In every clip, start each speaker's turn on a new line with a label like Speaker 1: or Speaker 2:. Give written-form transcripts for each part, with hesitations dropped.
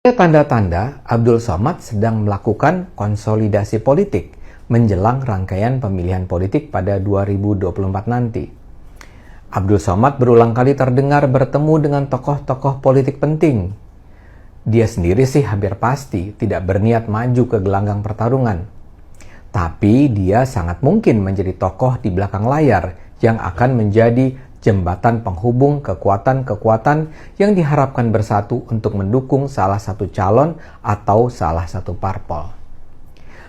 Speaker 1: Ada tanda-tanda Abdul Somad sedang melakukan konsolidasi politik menjelang rangkaian pemilihan politik pada 2024 nanti. Abdul Somad berulang kali terdengar bertemu dengan tokoh-tokoh politik penting. Dia sendiri sih hampir pasti tidak berniat maju ke gelanggang pertarungan. Tapi dia sangat mungkin menjadi tokoh di belakang layar yang akan menjadi jembatan penghubung kekuatan-kekuatan yang diharapkan bersatu untuk mendukung salah satu calon atau salah satu parpol.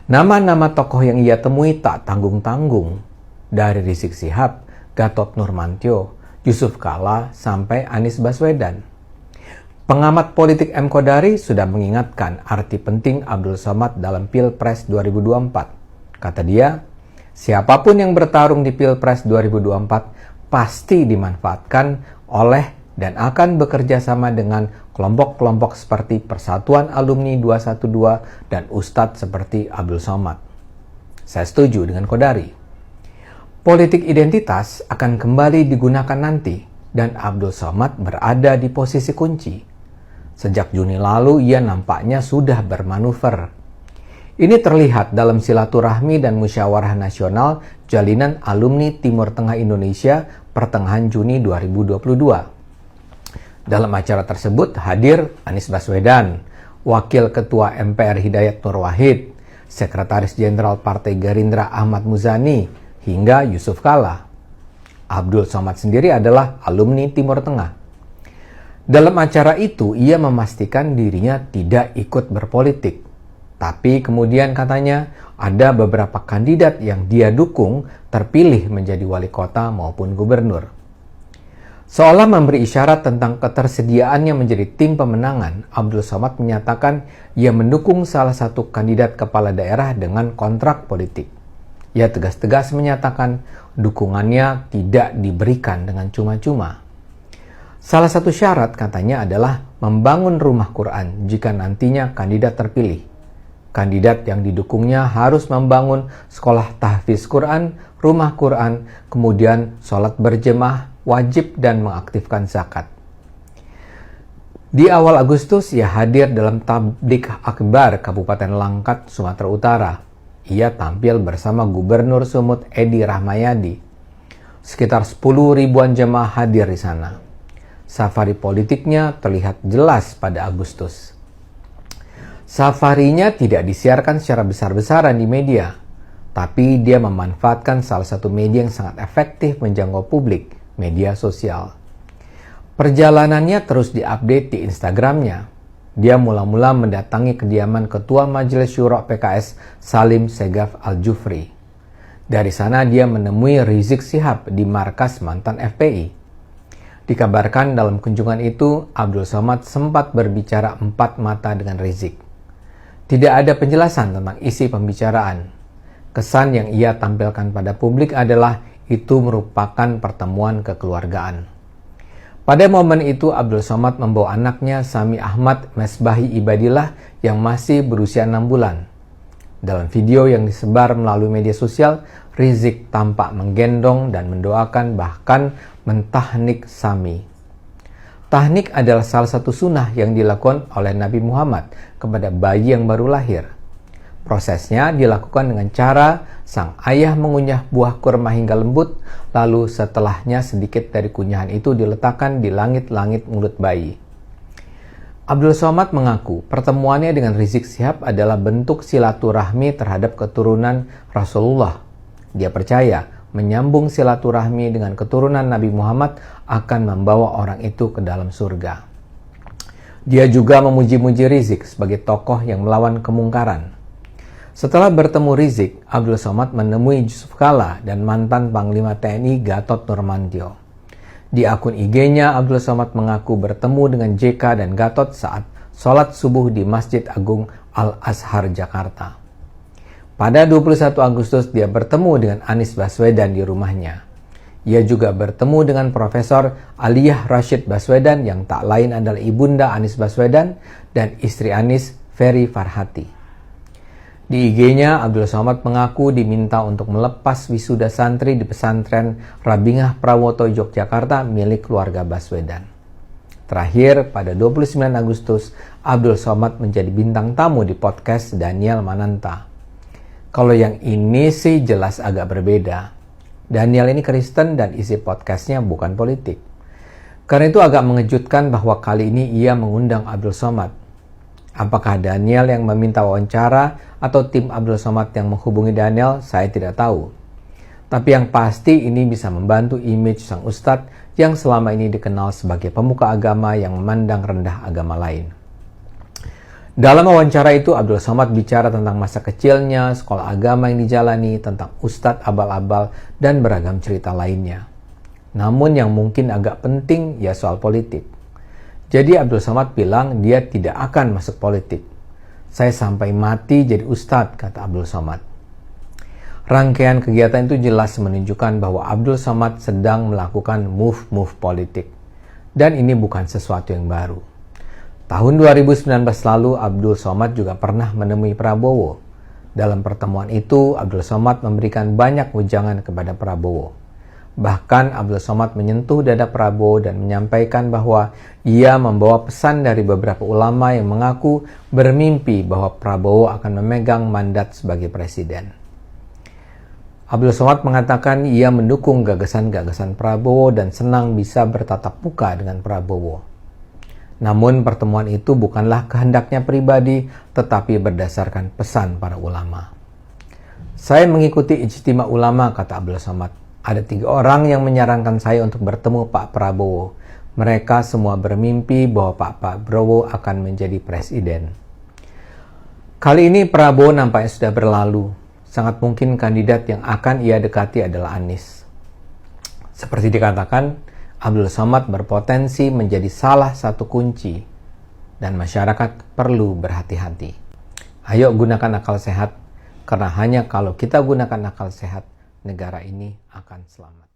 Speaker 1: Nama-nama tokoh yang ia temui tak tanggung-tanggung, dari Rizik Syihab, Gatot Nurmantio, Yusuf Kala, sampai Anies Baswedan. Pengamat politik M. Kodari sudah mengingatkan arti penting Abdul Somad dalam Pilpres 2024. Kata dia, siapapun yang bertarung di Pilpres 2024 pasti dimanfaatkan oleh dan akan bekerja sama dengan kelompok-kelompok seperti Persatuan Alumni 212 dan Ustadz seperti Abdul Somad. Saya setuju dengan Kodari. Politik identitas akan kembali digunakan nanti dan Abdul Somad berada di posisi kunci. Sejak Juni lalu ia nampaknya sudah bermanuver. Ini terlihat dalam silaturahmi dan musyawarah nasional jalinan alumni Timur Tengah Indonesia pertengahan Juni 2022. Dalam acara tersebut hadir Anies Baswedan, Wakil Ketua MPR Hidayat Nur Wahid, Sekretaris Jenderal Partai Gerindra Ahmad Muzani, hingga Yusuf Kala. Abdul Somad sendiri adalah alumni Timur Tengah. Dalam acara itu ia memastikan dirinya tidak ikut berpolitik. Tapi kemudian katanya ada beberapa kandidat yang dia dukung terpilih menjadi wali kota maupun gubernur. Seolah memberi isyarat tentang ketersediaannya menjadi tim pemenangan, Abdul Somad menyatakan ia mendukung salah satu kandidat kepala daerah dengan kontrak politik. Ia tegas-tegas menyatakan dukungannya tidak diberikan dengan cuma-cuma. Salah satu syarat katanya adalah membangun rumah Quran jika nantinya kandidat terpilih. Kandidat yang didukungnya harus membangun sekolah tahfiz Quran, rumah Quran, kemudian sholat berjemaah, wajib dan mengaktifkan zakat. Di awal Agustus ia hadir dalam Tablik Akbar Kabupaten Langkat, Sumatera Utara. Ia tampil bersama Gubernur Sumut Edi Rahmayadi. Sekitar 10 ribuan jemaah hadir di sana. Safari politiknya terlihat jelas pada Agustus. Safarinya tidak disiarkan secara besar-besaran di media, tapi dia memanfaatkan salah satu media yang sangat efektif menjangkau publik, media sosial. Perjalanannya terus diupdate di Instagramnya. Dia mula-mula mendatangi kediaman Ketua Majelis Syuro PKS Salim Segaf Al-Jufri. Dari sana dia menemui Rizik Syihab di markas mantan FPI. Dikabarkan dalam kunjungan itu, Abdul Somad sempat berbicara empat mata dengan Rizik. Tidak ada penjelasan tentang isi pembicaraan. Kesan yang ia tampilkan pada publik adalah itu merupakan pertemuan kekeluargaan. Pada momen itu Abdul Somad membawa anaknya Sami Ahmad Mesbahi Ibadillah yang masih berusia 6 bulan. Dalam video yang disebar melalui media sosial, Rizik tampak menggendong dan mendoakan bahkan mentahnik Sami. Tahnik adalah salah satu sunnah yang dilakukan oleh Nabi Muhammad kepada bayi yang baru lahir. Prosesnya dilakukan dengan cara sang ayah mengunyah buah kurma hingga lembut, lalu setelahnya sedikit dari kunyahan itu diletakkan di langit-langit mulut bayi. Abdul Somad mengaku pertemuannya dengan Rizik Syihab adalah bentuk silaturahmi terhadap keturunan Rasulullah. Dia percaya menyambung silaturahmi dengan keturunan Nabi Muhammad akan membawa orang itu ke dalam surga. Dia juga memuji-muji Rizik sebagai tokoh yang melawan kemungkaran. Setelah bertemu Rizik, Abdul Somad menemui Yusuf Kala dan mantan Panglima TNI Gatot Nurmantio. Di akun IG-nya, Abdul Somad mengaku bertemu dengan JK dan Gatot saat sholat subuh di Masjid Agung Al-Azhar, Jakarta. Pada 21 Agustus dia bertemu dengan Anies Baswedan di rumahnya. Ia juga bertemu dengan Profesor Aliyah Rashid Baswedan yang tak lain adalah ibunda Anies Baswedan dan istri Anies, Ferry Farhati. Di IG-nya, Abdul Somad mengaku diminta untuk melepas wisuda santri di pesantren Rabingah Prawoto Yogyakarta milik keluarga Baswedan. Terakhir, pada 29 Agustus, Abdul Somad menjadi bintang tamu di podcast Daniel Mananta. Kalau yang ini sih jelas agak berbeda. Daniel ini Kristen dan isi podcastnya bukan politik. Karena itu agak mengejutkan bahwa kali ini ia mengundang Abdul Somad. Apakah Daniel yang meminta wawancara atau tim Abdul Somad yang menghubungi Daniel, saya tidak tahu. Tapi yang pasti ini bisa membantu image sang ustadz yang selama ini dikenal sebagai pemuka agama yang memandang rendah agama lain. Dalam wawancara itu, Abdul Somad bicara tentang masa kecilnya, sekolah agama yang dijalani, tentang ustadz abal-abal, dan beragam cerita lainnya. Namun yang mungkin agak penting ya soal politik. Jadi Abdul Somad bilang dia tidak akan masuk politik. Saya sampai mati jadi ustadz, kata Abdul Somad. Rangkaian kegiatan itu jelas menunjukkan bahwa Abdul Somad sedang melakukan move politik. Dan ini bukan sesuatu yang baru. Tahun 2019 lalu, Abdul Somad juga pernah menemui Prabowo. Dalam pertemuan itu, Abdul Somad memberikan banyak wejangan kepada Prabowo. Bahkan Abdul Somad menyentuh dada Prabowo dan menyampaikan bahwa ia membawa pesan dari beberapa ulama yang mengaku bermimpi bahwa Prabowo akan memegang mandat sebagai presiden. Abdul Somad mengatakan ia mendukung gagasan-gagasan Prabowo dan senang bisa bertatap muka dengan Prabowo. Namun pertemuan itu bukanlah kehendaknya pribadi, tetapi berdasarkan pesan para ulama. Saya mengikuti ijtima ulama, kata Abdul Somad. Ada 3 orang yang menyarankan saya untuk bertemu Pak Prabowo. Mereka semua bermimpi bahwa Pak Prabowo akan menjadi presiden. Kali ini Prabowo nampaknya sudah berlalu. Sangat mungkin kandidat yang akan ia dekati adalah Anies. Seperti dikatakan, Abdul Somad berpotensi menjadi salah satu kunci dan masyarakat perlu berhati-hati. Ayo gunakan akal sehat, karena hanya kalau kita gunakan akal sehat, negara ini akan selamat.